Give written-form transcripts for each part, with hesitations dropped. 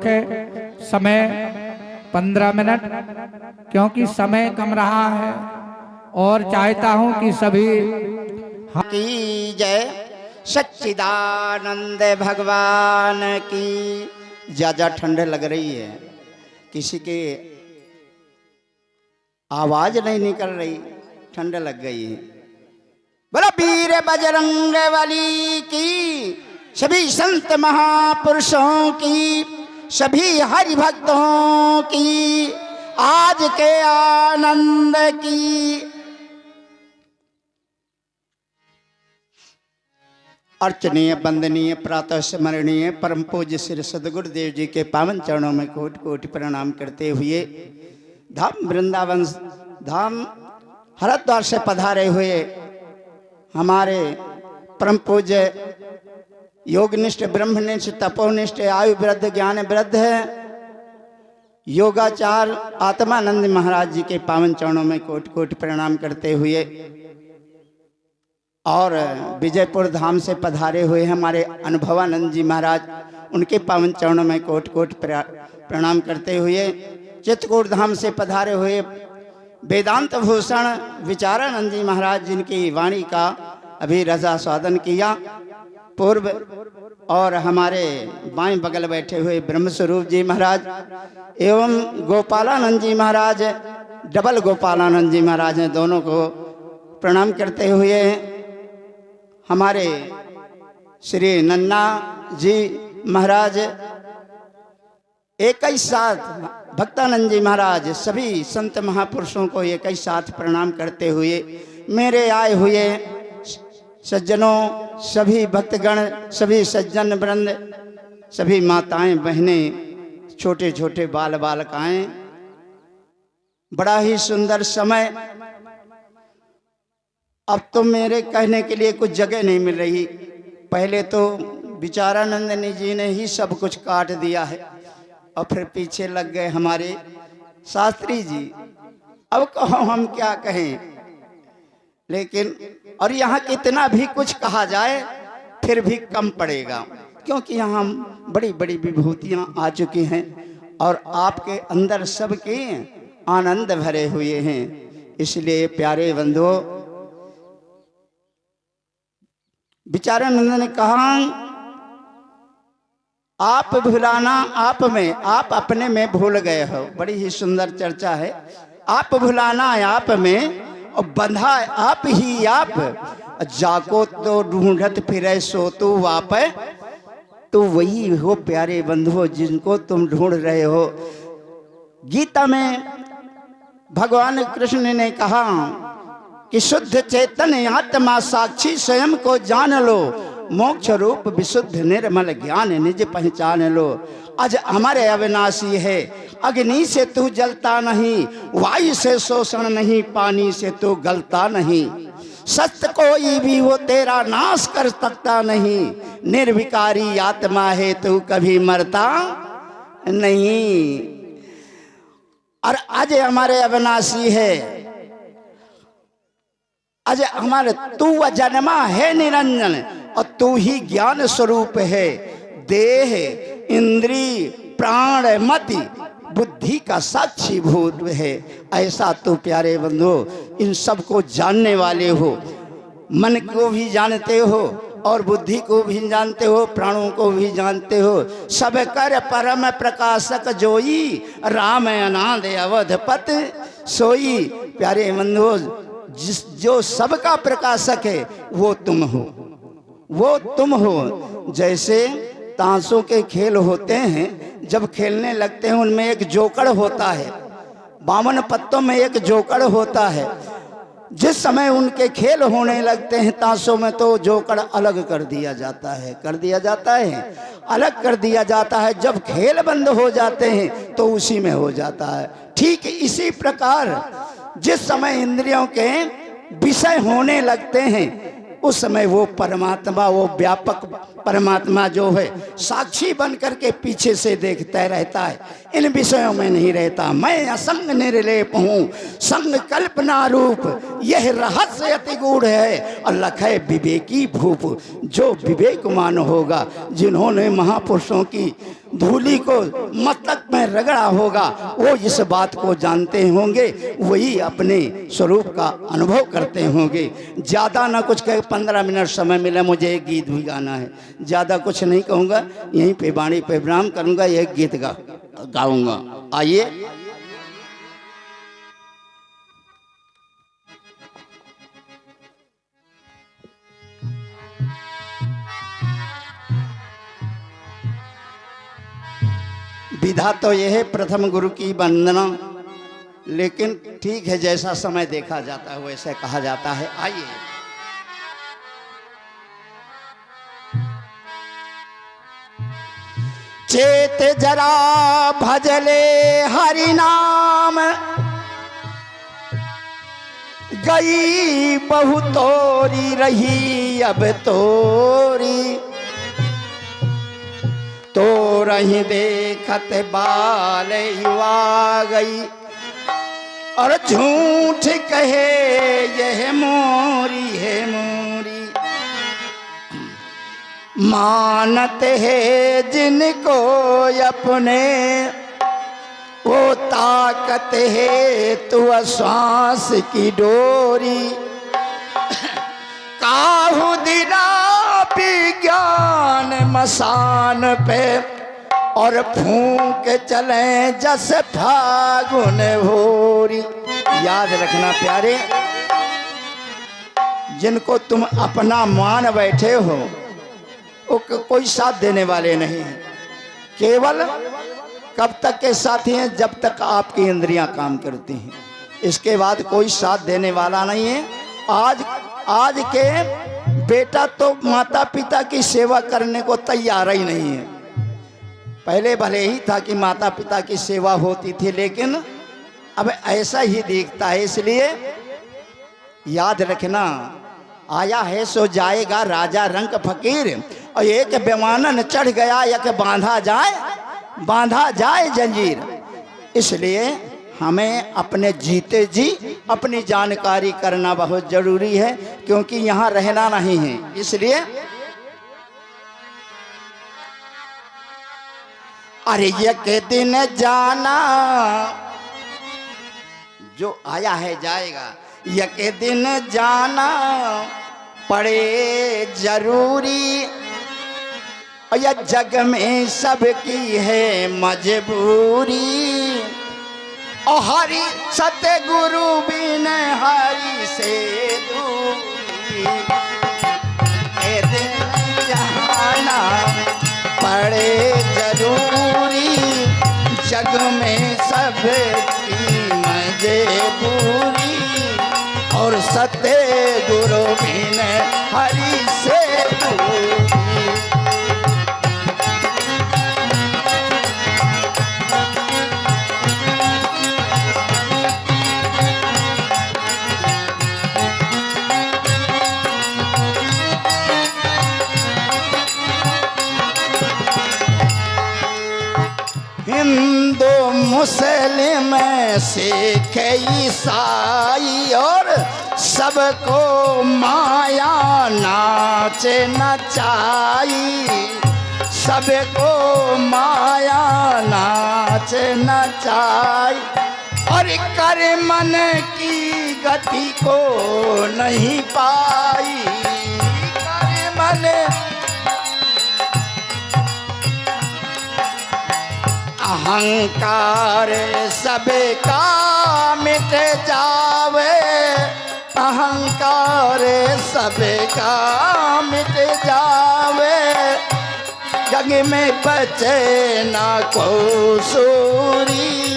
रखे समय 15 मिनट, क्योंकि समय कम रहा है और चाहता हूं कि सभी की जय सच्चिदानंद भगवान की। ज्यादा ठंड लग रही है, किसी के आवाज नहीं निकल रही, ठंड लग गई है। बोला वीर बजरंग बली की, सभी संत महापुरुषों की, सभी हरि भक्तों की, आज के आनंद की। अर्चनीय वंदनीय प्रातः स्मरणीय परम पूज्य श्री सदगुरुदेव जी के पावन चरणों में कोटि कोटि प्रणाम करते हुए धाम वृंदावन धाम हरिद्वार से पधारे हुए हमारे परम पूज्य योगनिष्ठ ब्रह्मनिष्ठ तपोनिष्ठ आयु वृद्ध ज्ञान वृद्ध है योगाचार आत्मानंद महाराज जी के पावन चरणों में कोटि कोटि प्रणाम करते हुए और विजयपुर धाम से पधारे हुए हमारे अनुभवानंद जी महाराज, उनके पावन चरणों में कोटि कोटि प्रणाम करते हुए चित्रकूट धाम से पधारे हुए वेदांत भूषण विचारानंद जी महाराज, जिनकी वाणी का अभी रजा स्वादन किया पूर्व, और हमारे बाएं बगल बैठे हुए ब्रह्मस्वरूप जी महाराज एवं गोपालानंद जी महाराज, डबल गोपालानंद जी महाराज ने दोनों को प्रणाम करते हुए हमारे श्री नन्ना जी महाराज, एक ही साथ भक्तानंद जी महाराज, सभी संत महापुरुषों को एक ही साथ प्रणाम करते हुए मेरे आए हुए सज्जनों, सभी भक्तगण, सभी सज्जन वृंद, सभी माताएं बहनें, छोटे छोटे बाल बालिकाएं, बड़ा ही सुंदर समय। अब तो मेरे कहने के लिए कुछ जगह नहीं मिल रही। पहले तो विचारानंद जी ने ही सब कुछ काट दिया है और फिर पीछे लग गए हमारे शास्त्री जी। अब कहो हम क्या कहें, लेकिन और यहाँ कितना भी कुछ कहा जाए फिर भी कम पड़ेगा, क्योंकि यहाँ बड़ी बड़ी विभूतियाँ आ चुकी हैं और आपके अंदर सबके आनंद भरे हुए हैं। इसलिए प्यारे बंधुओं, विचारानंद ने कहा आप भुलाना आप में, आप अपने में भूल गए हो। बड़ी ही सुंदर चर्चा है। आप भुलाना आप में और बंधा आप ही आप, जाको तो ढूंढत फिरे सो तो वाप, तो वही हो प्यारे बंधुओं जिनको तुम ढूंढ रहे हो। गीता में भगवान कृष्ण ने कहा कि शुद्ध चैतन्य आत्मा साक्षी स्वयं को जान लो, मोक्ष रूप विशुद्ध निर्मल ज्ञान निज पहचान लो। आज हमारे अविनाशी है, अग्नि से तू जलता नहीं, वायु से शोषण नहीं, पानी से तू गलता नहीं, सत्य कोई भी वो तेरा नाश कर सकता नहीं, निर्विकारी आत्मा है तू कभी मरता नहीं। और आज हमारे अविनाशी है, आज हमारे तू अजन्मा है निरंजन और तू ही ज्ञान स्वरूप है। देह इंद्री प्राण मति बुद्धि का साक्षी भूत है। ऐसा तो प्यारे बंधु इन सब को जानने वाले हो, मन को भी जानते हो और बुद्धि को भी जानते हो, प्राणों को भी जानते हो। सब कर परम प्रकाशक जोई, राम अनाद अवधपत सोई। प्यारे बंधु, जो सबका प्रकाशक है वो तुम हो, वो तुम हो। जैसे ताशों के खेल होते हैं, जब खेलने लगते हैं उनमें एक जोकड़ होता है, 52 पत्तों में एक जोकड़ होता है। जिस समय उनके खेल होने लगते हैं ताशों में, तो जोकड़ अलग कर दिया जाता है, कर दिया जाता है, अलग कर दिया जाता है। जब खेल बंद हो जाते हैं तो उसी में हो जाता है। ठीक इसी प्रकार जिस समय इंद्रियों के विषय होने लगते हैं उस समय वो परमात्मा, वो व्यापक परमात्मा जो है साक्षी बन करके पीछे से देखता रहता है, इन विषयों में नहीं रहता। मैं असंग निर्लेप हूँ, संग कल्पना रूप, यह रहस्य अति गूढ़ है, अल्लाह है विवेकी भूप। जो विवेकमान होगा, जिन्होंने महापुरुषों की धूली को मस्तक में रगड़ा होगा, वो इस बात को जानते होंगे, वही अपने स्वरूप का अनुभव करते होंगे। ज़्यादा ना कुछ कहे, 15 मिनट समय मिला, मुझे एक गीत भी गाना है, ज़्यादा कुछ नहीं कहूँगा, यहीं पे वाणी पे विराम करूँगा, एक गीत गाऊँगा। आइए। विधा तो यह है प्रथम गुरु की वंदना, लेकिन ठीक है, जैसा समय देखा जाता है वैसे कहा जाता है। आइए। चेत जरा भजले हरि नाम, गई बहु तोरी रही अब तोरी, तो रही देखत बाल युवा गई, और झूठ कहे यह मोरी है मोरी। मानत है जिनको अपने, वो ताकत है तू श्वास की डोरी। काहू दिला विज्ञान मसान पे, और फूंक चले जस फागुन भोरी। याद रखना प्यारे, जिनको तुम अपना मान बैठे हो, वो कोई साथ देने वाले नहीं हैं। केवल कब तक के साथी हैं? जब तक आपकी इंद्रियां काम करती हैं, इसके बाद कोई साथ देने वाला नहीं है। आज के बेटा तो माता पिता की सेवा करने को तैयार ही नहीं है। पहले भले ही था कि माता पिता की सेवा होती थी, लेकिन अब ऐसा ही दिखता है। इसलिए याद रखना, आया है सो जाएगा राजा रंग फकीर, और एक बेमानन चढ़ गया एक बांधा जाए जंजीर। इसलिए हमें अपने जीते जी अपनी जानकारी करना बहुत जरूरी है, क्योंकि यहाँ रहना नहीं है। इसलिए अरे एक दिन जाना, जो आया है जाएगा, एक दिन जाना पड़े जरूरी, और यह जग में सबकी है मजबूरी। और हरि सतगुरु बिन हरि से दूरी, एक दिन जाना पड़े जरूरी, जग में सबकी मजबूरी, और सतगुरु बिन हरि से दूरी। हिंदू मुस्लिम सिख ईसाई, और सबको माया नाच नचाई, सबको माया नाच नचाई। और कर मन की गति को नहीं पाई, कर मन अहंकार सबका मिट जावे, अहंकार सबका मिट जावे, जग में बचे ना को सूरी,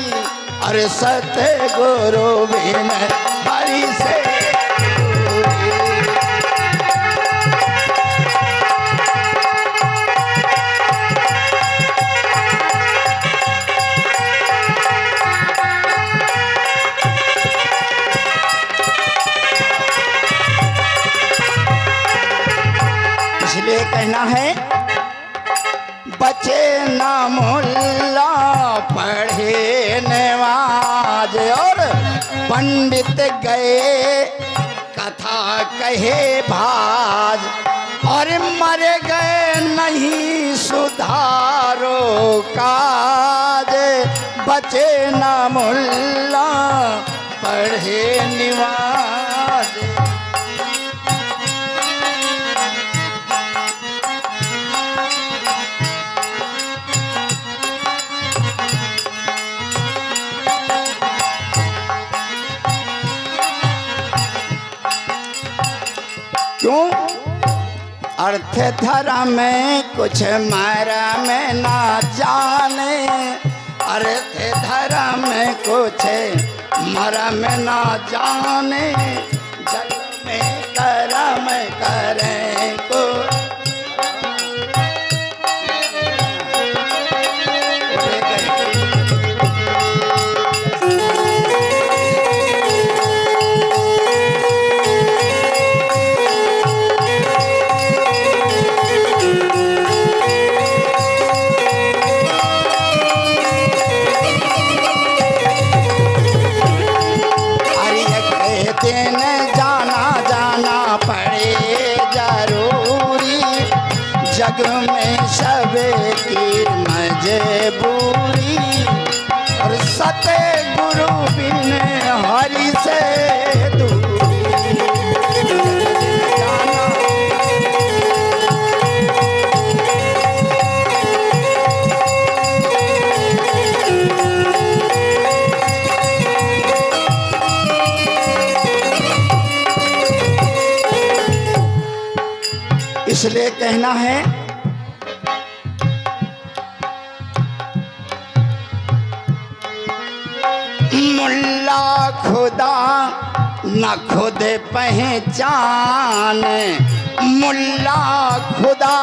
और सतगुरु बिन हरि से कहना है, बचे ना मुल्ला पढ़े नवाज और पंडित गए कथा कहे भाज, और मर गए नहीं सुधारो काज, बचे ना मुल्ला पढ़े निवाज। क्यों? अर्थ धर्म में कुछ मरम ना जाने, अर्थ धर्म में कुछ मरम ना जाने, जग में कर्म करें को दिन जाना जाना पड़े जरूरी, जग में सबकी मजबूरी, और सतगुरु बिन हरि से दूरी। जाना इसलिए कहना है, मुल्ला खुदा न खुद पहचान, मुल्ला खुदा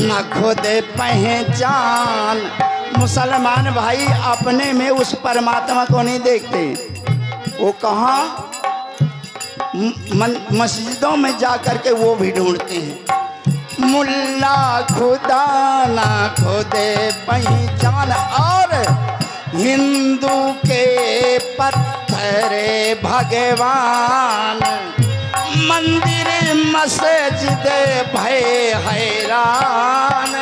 न खुद पहचान। मुसलमान भाई अपने में उस परमात्मा को नहीं देखते, वो कहाँ मस्जिदों में जा कर के वो भी ढूंढते हैं। मुल्ला खुदा ना खुदे पहचान, और हिंदू के पत्थरे भगवान, मंदिर मस्जिद भय हैरान।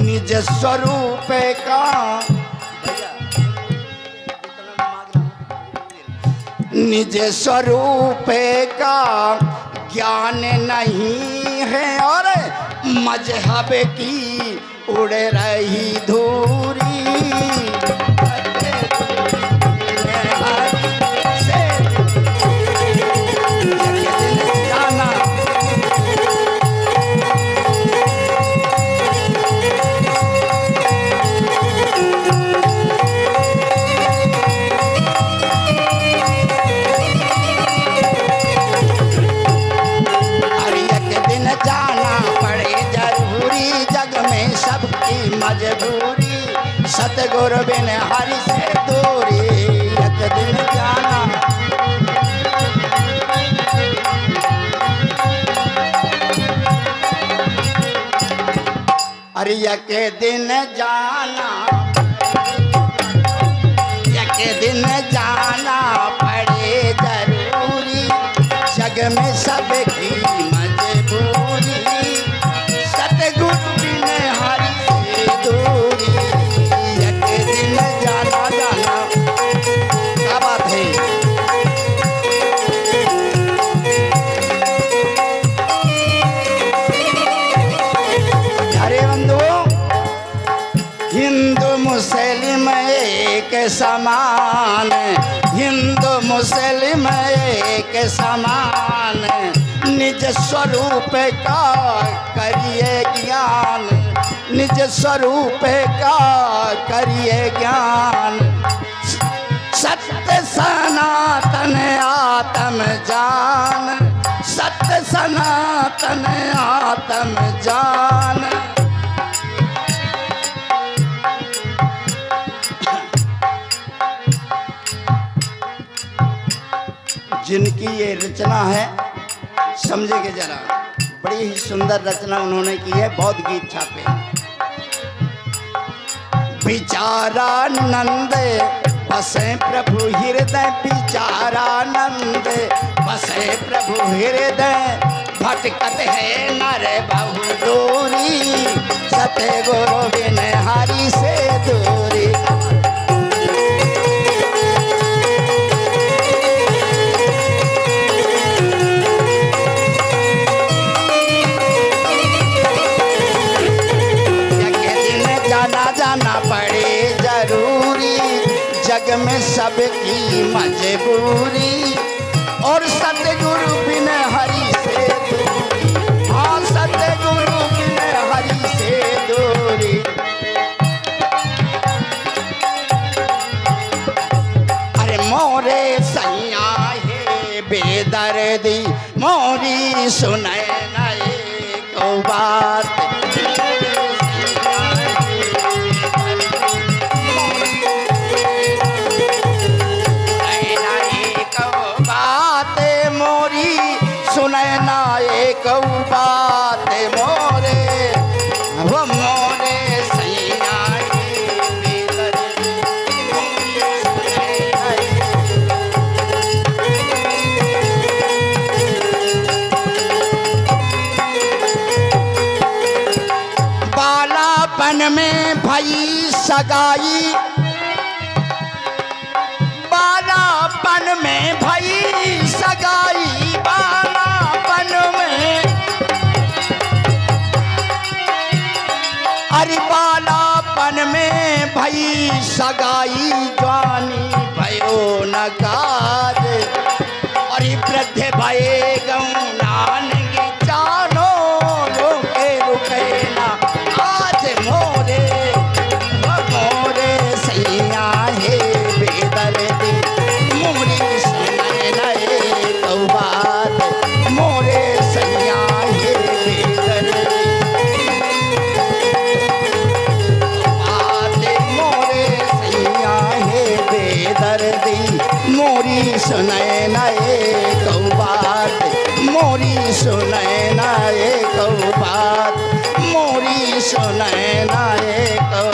निज स्वरूप का निज स्वरूप का ज्ञान नहीं है, और मजहब की उड़ रही धूरी। मजबूरी, सतगुरु बिन हरि से दूरी, एक दिन जाना। अरे एक दिन जाना, एक दिन जाना पड़े जरूरी, जग में सबकी मजबूरी, सतगुरु बिन हरि दूरी, एक दिन जाना जाना। क्या बात है? अरे बंधुओं, हिंदू मुस्लिम एक समान, हिंदू मुस्लिम एक समान, निज स्वरूप का करिए ज्ञान, निज स्वरूप का करिए ज्ञान। सत्य सनातन आत्म जान, सत्य सनातन आत्म जान। जिनकी ये रचना है, समझेंगे जरा, बड़ी ही सुंदर रचना उन्होंने की है, बहुत गीत छापे। विचारानंद बसे प्रभु हृदय, विचारानंद बसे प्रभु हृदय, भटकत है नर बहु दूरी, सतगुरु बिन हरि से दूरी। जाना पड़े जरूरी, जग में सबकी मजबूरी, और सतगुरु बिन हरि से दूरी, हाँ सतगुरु बिन हरि से दूरी। अरे मोरे सैया है बेदर्दी, मोरी सुने नए को बात, सुनैना एक बात मोरे, वो मोरे सैया बालापन में भई सगाई, बालापन में भई सगाई, अरे बालापन में भई सगाई, जानी भयो न काज, अरे वृद्ध भये गऊ नानगी, जानो रुके रुके ना आज मोरे, मोरे सैया है बेदर्दी, मोरी सुने नए तो बात, मोरे सैया है बेदर्दी, मोरी सुनय नए कौ बात, मोरी सुनय नए कौ बात, मोरी सुनय नए कौ।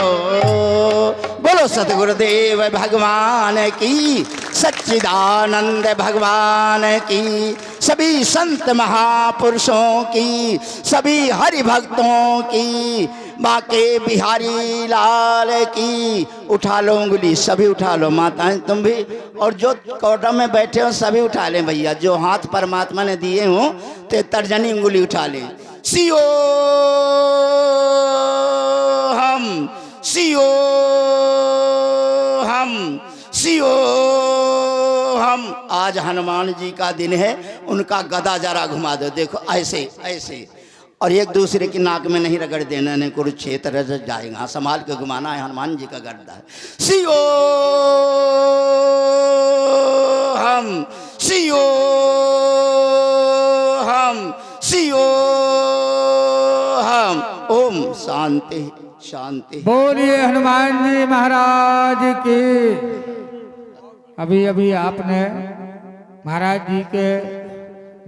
बोलो सतगुरुदेव भगवान की, सच्चिदानंद भगवान की, सभी संत महापुरुषों की, सभी हरि भक्तों की, बाके बिहारी लाल की। उठा लो उंगली, सभी उठा लो, माताएं तुम भी, और जो कोटा में बैठे हो सभी उठा लें भैया, जो हाथ परमात्मा ने दिए हो ते तर्जनी उंगली उठा लें। सियो हम, सियो हम, सियो हम। आज हनुमान जी का दिन है, उनका गदा जरा घुमा दो, देखो ऐसे ऐसे, और एक दूसरे की नाक में नहीं रगड़ देना, नहीं कुरुक्षेत्र रच जाएगा, संभाल के घुमाना है, हनुमान जी का गदा है। सियो हम, सियो हम, सियो हम। ओम शांति शांति। बोलिए हनुमान जी महाराज की। अभी अभी आपने महाराज जी के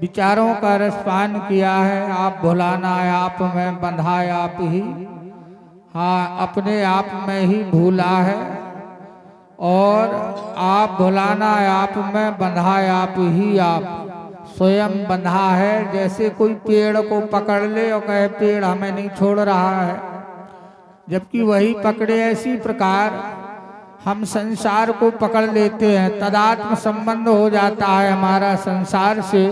विचारों का रसपान किया है। आप भुलाना आप में बंधा आप ही, हाँ अपने आप में ही भूला है, और आप भुलाना आप में बंधा आप ही, आप स्वयं बंधा है। जैसे कोई पेड़ को पकड़ ले और कहे पेड़ हमें नहीं छोड़ रहा है, जबकि वही पकड़े, ऐसी प्रकार हम संसार को पकड़ लेते हैं। तदात्म संबंध हो जाता है हमारा संसार से,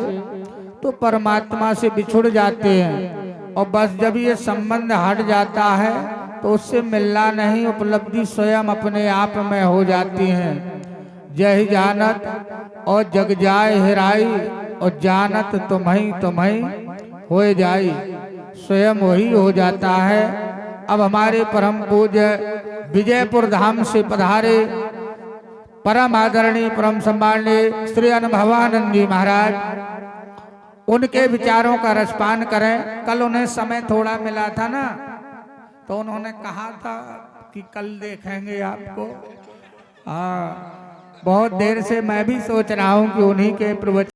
तो परमात्मा से बिछुड़ जाते हैं, और बस जब ये संबंध हट जाता है तो उससे मिलना नहीं, उपलब्धि स्वयं अपने आप में हो जाती है। जय जानत और जग जाए हिराई, और जानत तुम्हें हो जाई, स्वयं वही हो जाता है। अब हमारे परम पूज्य विजयपुर धाम से पधारे परम आदरणीय परम सम्माननीय श्री अनुभवानंद जी महाराज, उनके विचारों का रसपान करें। कल उन्हें समय थोड़ा मिला था ना, तो उन्होंने कहा था कि कल देखेंगे आपको। हाँ, बहुत देर से मैं भी सोच रहा हूँ कि उन्हीं के प्रवचन